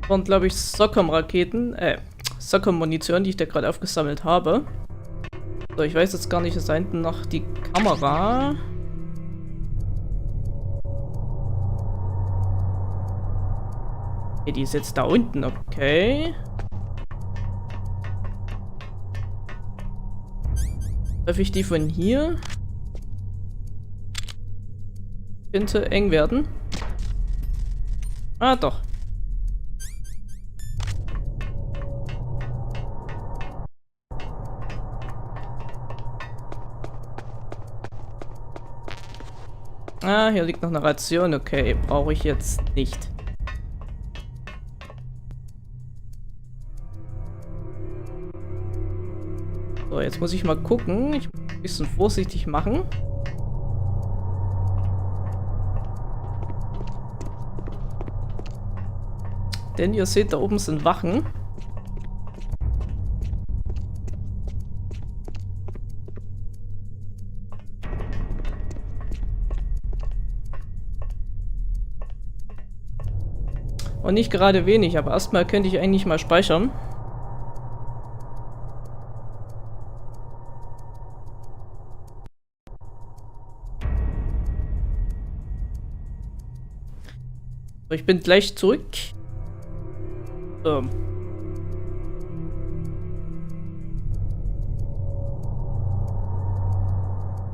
waren, glaube ich, Socom-Raketen, Socom-Munition, die ich da gerade aufgesammelt habe. So, ich weiß jetzt gar nicht, ist da hinten noch die Kamera. Okay, die ist jetzt da unten, okay. Treffe ich die von hier? Könnte eng werden. Ah, doch. Ah, hier liegt noch eine Ration. Okay, brauche ich jetzt nicht. So, jetzt muss ich mal gucken. Ich muss ein bisschen vorsichtig machen. Denn ihr seht, da oben sind Wachen. Und nicht gerade wenig, aber erstmal könnte ich eigentlich mal speichern. So, ich bin gleich zurück. So.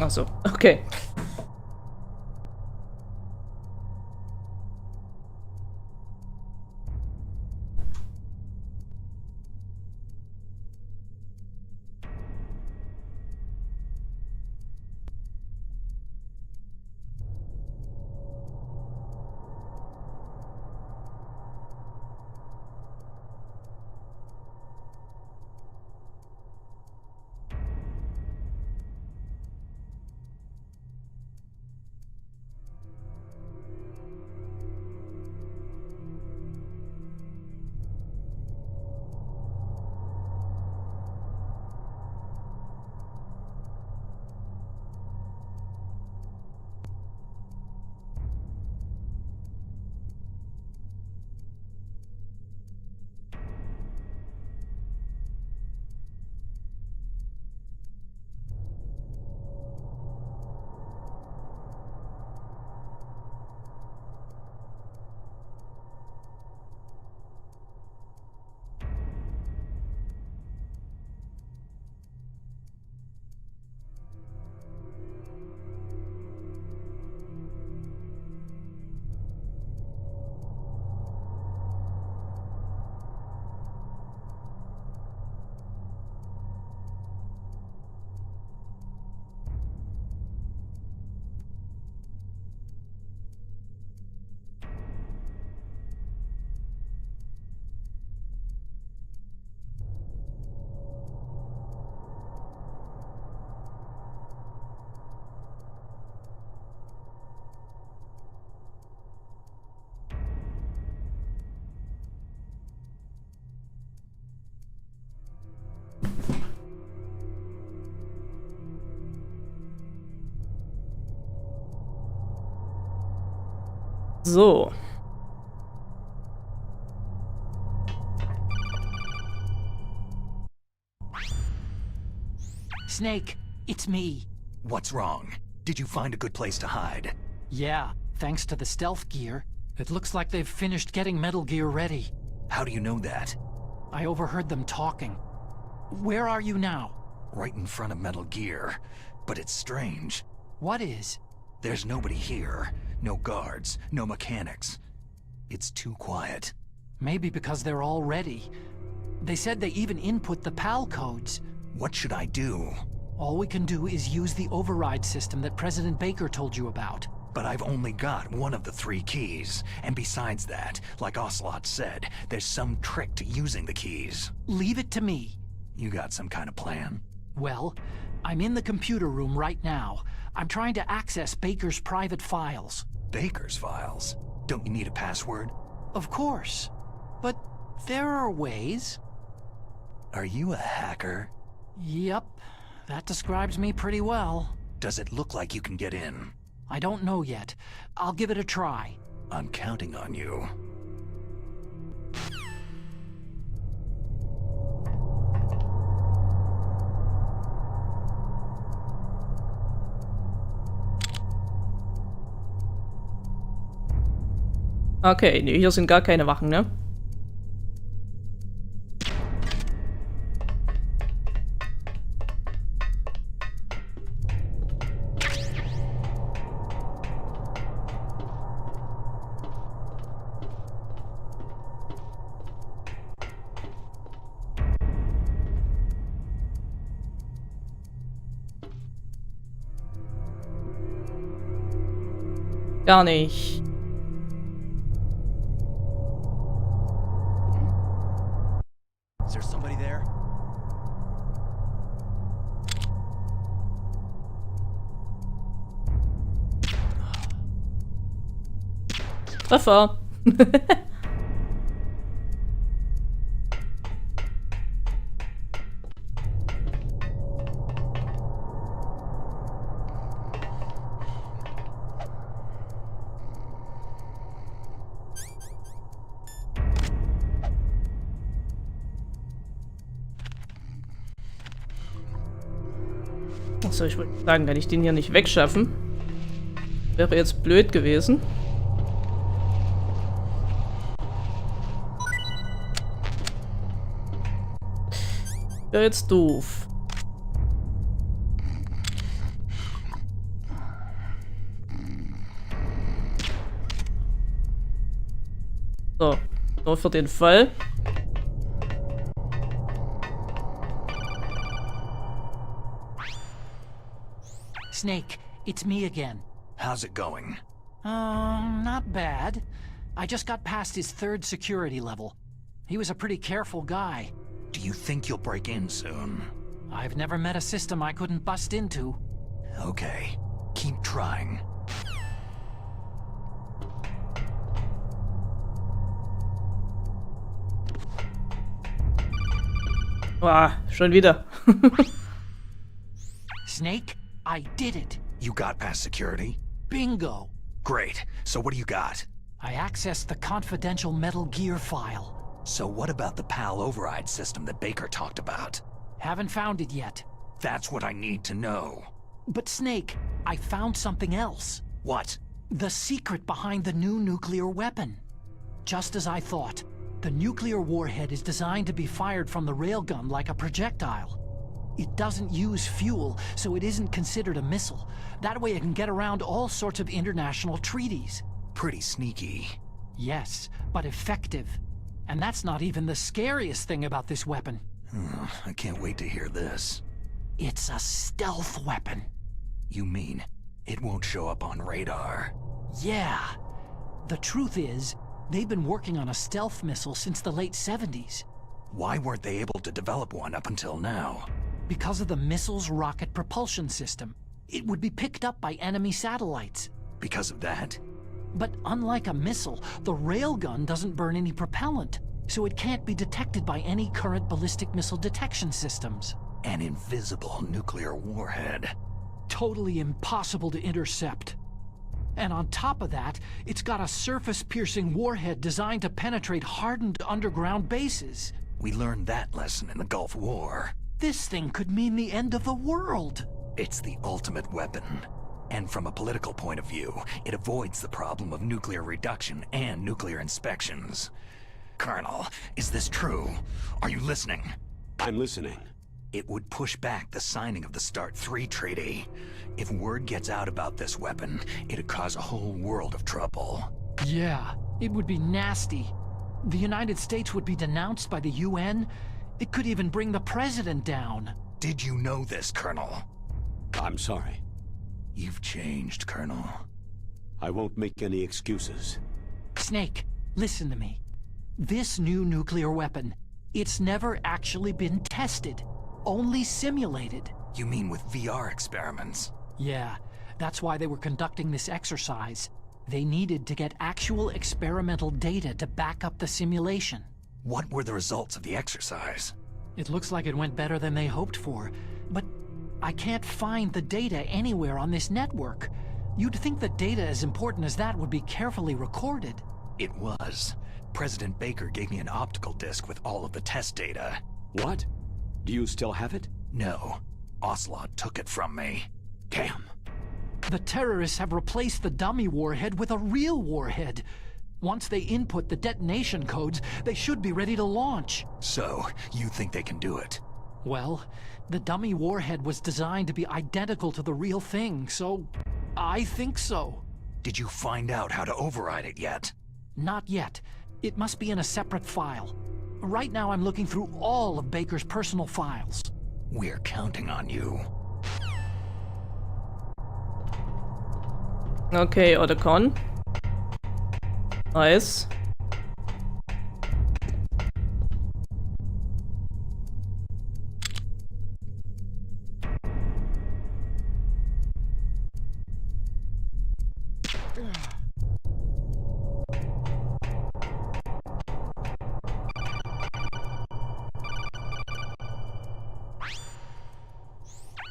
Ach so, okay. So. Snake, it's me. What's wrong? Did you find a good place to hide? Yeah, thanks to the stealth gear. It looks like they've finished getting Metal Gear ready. How do you know that? I overheard them talking. Where are you now? Right in front of Metal Gear. But it's strange. What is? There's nobody here. No guards, no mechanics. It's too quiet. Maybe because they're all ready. They said they even input the PAL codes. What should I do? All we can do is use the override system that President Baker told you about. But I've only got one of the 3 keys. And besides that, like Ocelot said, there's some trick to using the keys. Leave it to me. You got some kind of plan? Well, I'm in the computer room right now. I'm trying to access Baker's private files. Baker's files? Don't you need a password? Of course. But there are ways. Are you a hacker? Yep. That describes me pretty well. Does it look like you can get in? I don't know yet. I'll give it a try. I'm counting on you. Okay, nee, hier sind gar keine Wachen, ne? Gar nicht. Is there somebody there? Treffer. Achso, ich wollte sagen, kann ich den hier nicht wegschaffen? Wäre jetzt blöd gewesen. Wäre jetzt doof. So, nur für den Fall. Snake, it's me again. How's it going? Not bad. I just got past his 3rd security level. He was a pretty careful guy. Do you think you'll break in soon? I've never met a system I couldn't bust into. Okay, keep trying. Ah, schon wieder. Snake, I did it. You got past security? Bingo. Great. So what do you got? I accessed the confidential Metal Gear file. So what about the PAL override system that Baker talked about? Haven't found it yet. That's what I need to know. But Snake, I found something else. What? The secret behind the new nuclear weapon. Just as I thought, the nuclear warhead is designed to be fired from the railgun like a projectile. It doesn't use fuel, so it isn't considered a missile. That way it can get around all sorts of international treaties. Pretty sneaky. Yes, but effective. And that's not even the scariest thing about this weapon. I can't wait to hear this. It's a stealth weapon. You mean it won't show up on radar? Yeah. The truth is, they've been working on a stealth missile since the late 70s. Why weren't they able to develop one up until now? Because of the missile's rocket propulsion system. It would be picked up by enemy satellites. Because of that? But unlike a missile, the railgun doesn't burn any propellant, so it can't be detected by any current ballistic missile detection systems. An invisible nuclear warhead. Totally impossible to intercept. And on top of that, it's got a surface-piercing warhead designed to penetrate hardened underground bases. We learned that lesson in the Gulf War. This thing could mean the end of the world. It's the ultimate weapon. And from a political point of view, it avoids the problem of nuclear reduction and nuclear inspections. Colonel, is this true? Are you listening? I'm listening. It would push back the signing of the START 3 treaty. If word gets out about this weapon, it'd cause a whole world of trouble. Yeah, it would be nasty. The United States would be denounced by the UN. It could even bring the president down. Did you know this, Colonel? I'm sorry. You've changed, Colonel. I won't make any excuses. Snake, listen to me. This new nuclear weapon, it's never actually been tested. Only simulated. You mean with VR experiments? Yeah, that's why they were conducting this exercise. They needed to get actual experimental data to back up the simulation. What were the results of the exercise? It looks like it went better than they hoped for, but I can't find the data anywhere on this network. You'd think the data as important as that would be carefully recorded. It was. President Baker gave me an optical disc with all of the test data. What? Do you still have it? No. Ocelot took it from me. Damn. The terrorists have replaced the dummy warhead with a real warhead. Once they input the detonation codes, they should be ready to launch. So, you think they can do it? Well, the dummy warhead was designed to be identical to the real thing, so I think so. Did you find out how to override it yet? Not yet. It must be in a separate file. Right now I'm looking through all of Baker's personal files. We're counting on you. Okay, Otacon. Nice.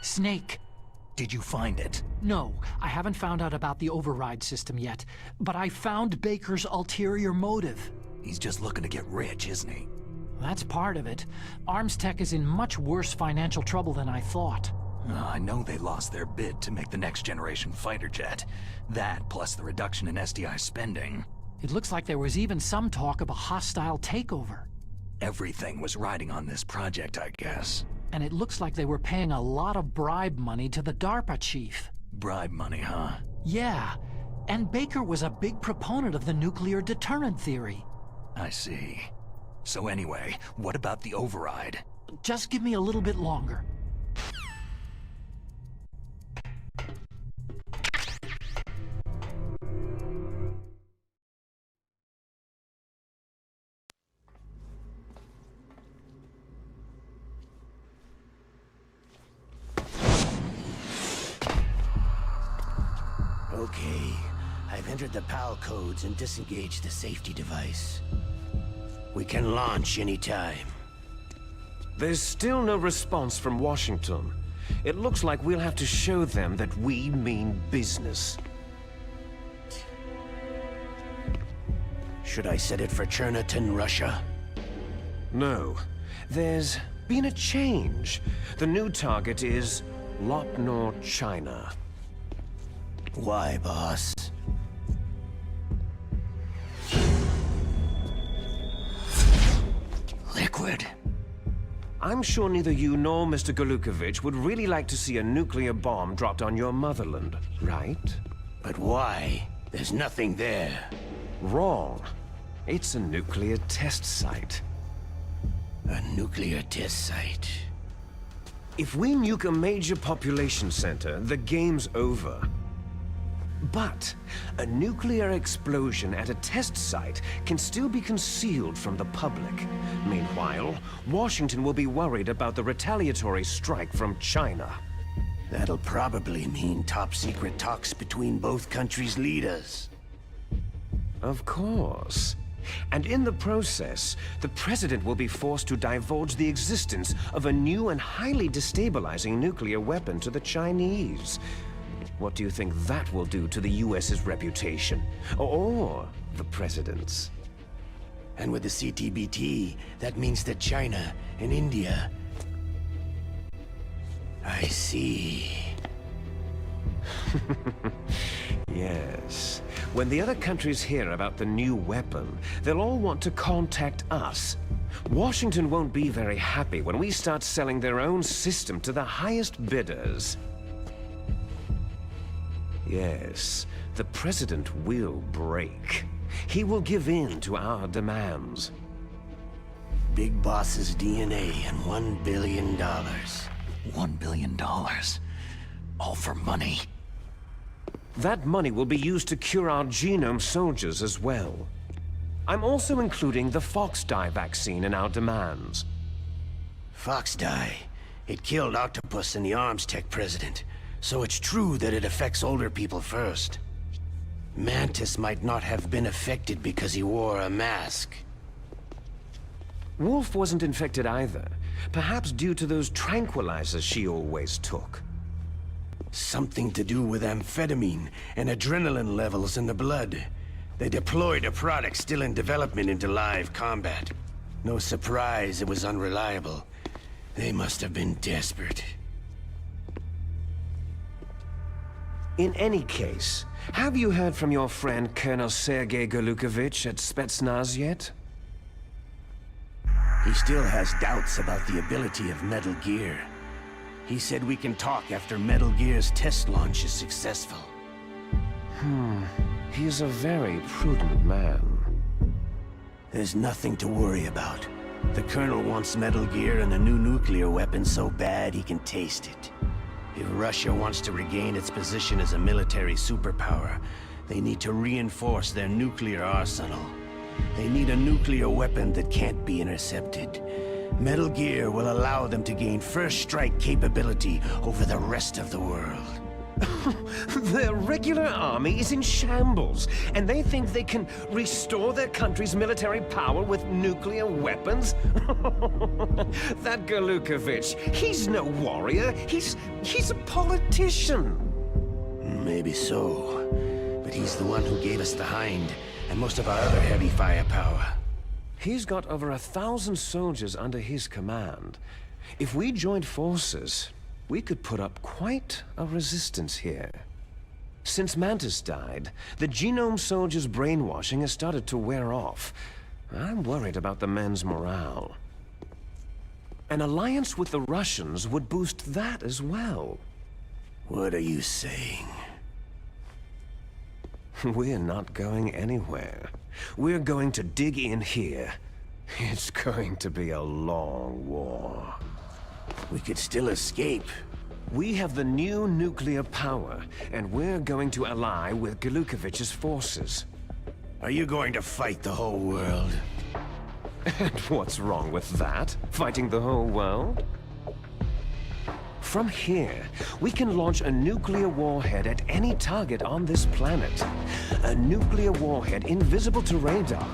Snake. Did you find it? No, I haven't found out about the override system yet, but I found Baker's ulterior motive. He's just looking to get rich, isn't he? That's part of it. Arms Tech is in much worse financial trouble than I thought. I know they lost their bid to make the next generation fighter jet. That, plus the reduction in SDI spending. It looks like there was even some talk of a hostile takeover. Everything was riding on this project, I guess. And it looks like they were paying a lot of bribe money to the DARPA chief. Bribe money, huh? Yeah, and Baker was a big proponent of the nuclear deterrent theory. I see. So anyway, what about the override? Just give me a little bit longer. Okay, I've entered the PAL codes and disengaged the safety device. We can launch anytime. There's still no response from Washington. It looks like we'll have to show them that we mean business. Should I set it for Cherniton, Russia? No. There's been a change. The new target is Lopnor, China. Why, boss? Liquid. I'm sure neither you nor Mr. Golukovich would really like to see a nuclear bomb dropped on your motherland, right? But why? There's nothing there. Wrong. It's a nuclear test site. A nuclear test site. If we nuke a major population center, the game's over. But a nuclear explosion at a test site can still be concealed from the public. Meanwhile, Washington will be worried about the retaliatory strike from China. That'll probably mean top-secret talks between both countries' leaders. Of course. And in the process, the president will be forced to divulge the existence of a new and highly destabilizing nuclear weapon to the Chinese. What do you think that will do to the US's reputation? Or the president's? And with the CTBT, that means that China and India... I see. Yes. When the other countries hear about the new weapon, they'll all want to contact us. Washington won't be very happy when we start selling their own system to the highest bidders. Yes, the president will break. He will give in to our demands. Big Boss's DNA and $1 billion. $1 billion. All for money. That money will be used to cure our genome soldiers as well. I'm also including the Fox dye vaccine in our demands. Fox dye. It killed Octopus and the Arms Tech president. So it's true that it affects older people first. Mantis might not have been affected because he wore a mask. Wolf wasn't infected either. Perhaps due to those tranquilizers she always took. Something to do with amphetamine and adrenaline levels in the blood. They deployed a product still in development into live combat. No surprise it was unreliable. They must have been desperate. In any case, have you heard from your friend Colonel Sergei Golukovich at Spetsnaz yet? He still has doubts about the ability of Metal Gear. He said we can talk after Metal Gear's test launch is successful. He's a very prudent man. There's nothing to worry about. The Colonel wants Metal Gear and a new nuclear weapon so bad he can taste it. If Russia wants to regain its position as a military superpower, they need to reinforce their nuclear arsenal. They need a nuclear weapon that can't be intercepted. Metal Gear will allow them to gain first strike capability over the rest of the world. Their regular army is in shambles, and they think they can restore their country's military power with nuclear weapons? That Golukovich, he's no warrior. He's a politician. Maybe so, but he's the one who gave us the Hind and most of our other heavy firepower. He's got over 1,000 soldiers under his command. If we joined forces, we could put up quite a resistance here. Since Mantis died, the Genome Soldiers' brainwashing has started to wear off. I'm worried about the men's morale. An alliance with the Russians would boost that as well. What are you saying? We're not going anywhere. We're going to dig in here. It's going to be a long war. We could still escape. We have the new nuclear power, and we're going to ally with Golukovich's forces. Are you going to fight the whole world? And what's wrong with that? Fighting the whole world? From here, we can launch a nuclear warhead at any target on this planet. A nuclear warhead invisible to radar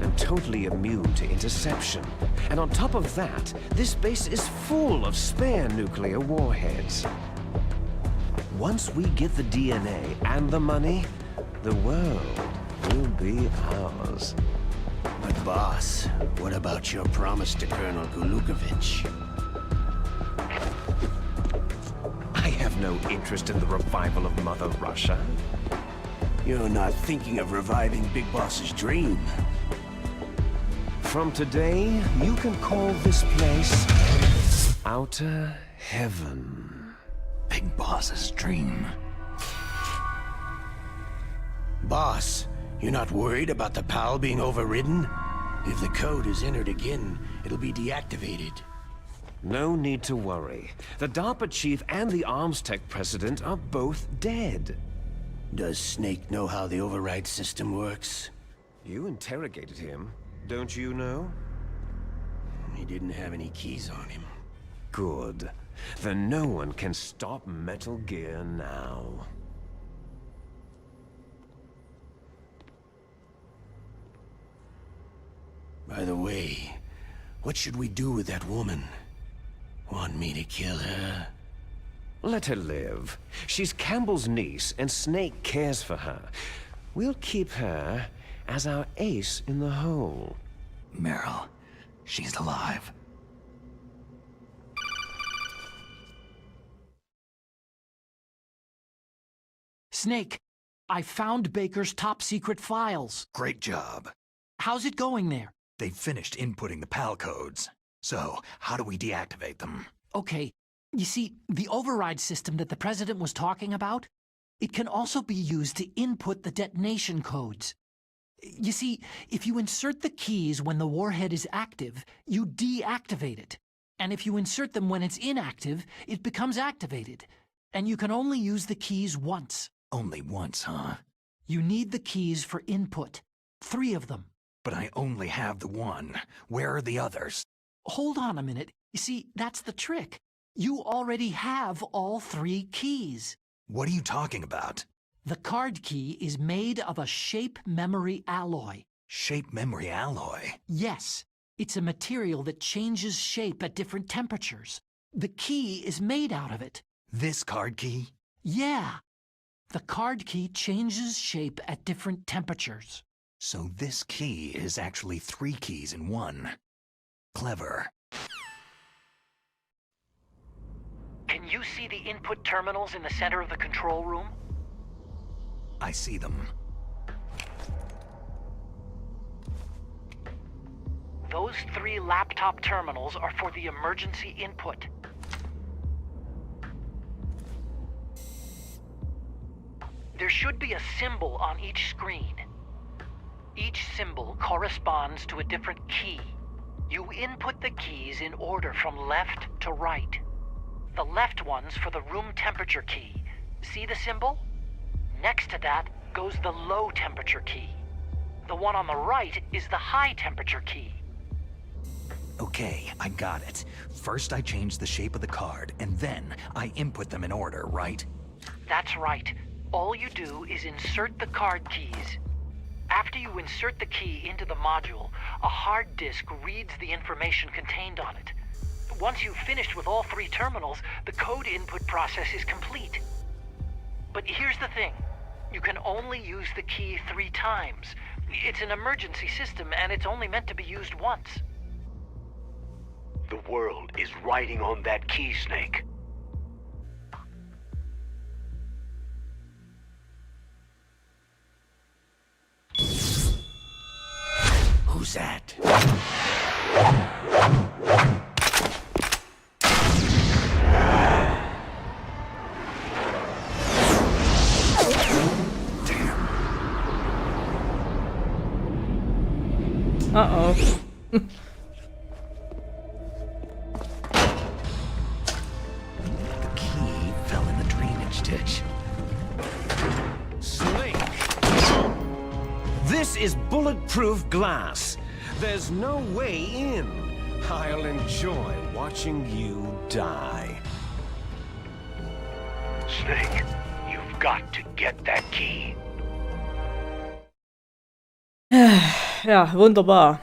and totally immune to interception. And on top of that, this base is full of spare nuclear warheads. Once we get the DNA and the money, the world will be ours. But boss, what about your promise to Colonel Golukovich? I have no interest in the revival of Mother Russia. You're not thinking of reviving Big Boss's dream. From today, you can call this place Outer Heaven. Big Boss's dream. Boss, you're not worried about the PAL being overridden? If the code is entered again, it'll be deactivated. No need to worry. The DARPA chief and the arms tech president are both dead. Does Snake know how the override system works? You interrogated him, don't you know? He didn't have any keys on him. Good. Then no one can stop Metal Gear now. By the way, what should we do with that woman? Want me to kill her? Let her live. She's Campbell's niece, and Snake cares for her. We'll keep her as our ace in the hole. Meryl, she's alive. Snake, I found Baker's top-secret files. Great job. How's it going there? They've finished inputting the PAL codes. So, how do we deactivate them? Okay, you see, the override system that the President was talking about, it can also be used to input the detonation codes. You see, if you insert the keys when the warhead is active, you deactivate it. And if you insert them when it's inactive, it becomes activated. And you can only use the keys once. Only once, huh? You need the keys for input. 3 of them. But I only have the one. Where are the others? Hold on a minute. You see, that's the trick. You already have all 3 keys. What are you talking about? The card key is made of a shape memory alloy. Shape memory alloy? Yes. It's a material that changes shape at different temperatures. The key is made out of it. This card key? Yeah. The card key changes shape at different temperatures. So this key is actually 3 keys in one. Clever. Can you see the input terminals in the center of the control room? I see them. Those 3 laptop terminals are for the emergency input. There should be a symbol on each screen. Each symbol corresponds to a different key. You input the keys in order from left to right. The left one's for the room temperature key. See the symbol? Next to that goes the low temperature key. The one on the right is the high temperature key. Okay, I got it. First I change the shape of the card, and then I input them in order, right? That's right. All you do is insert the card keys. After you insert the key into the module, a hard disk reads the information contained on it. Once you've finished with all 3 terminals, the code input process is complete. But here's the thing. You can only use the key 3 times. It's an emergency system, and it's only meant to be used once. The world is riding on that key, Snake. Who's that? Uh-oh. The key fell in the drainage ditch. Snake! This is bulletproof glass. There's no way in. I'll enjoy watching you die. Snake, you've got to get that key. Ja, wunderbar.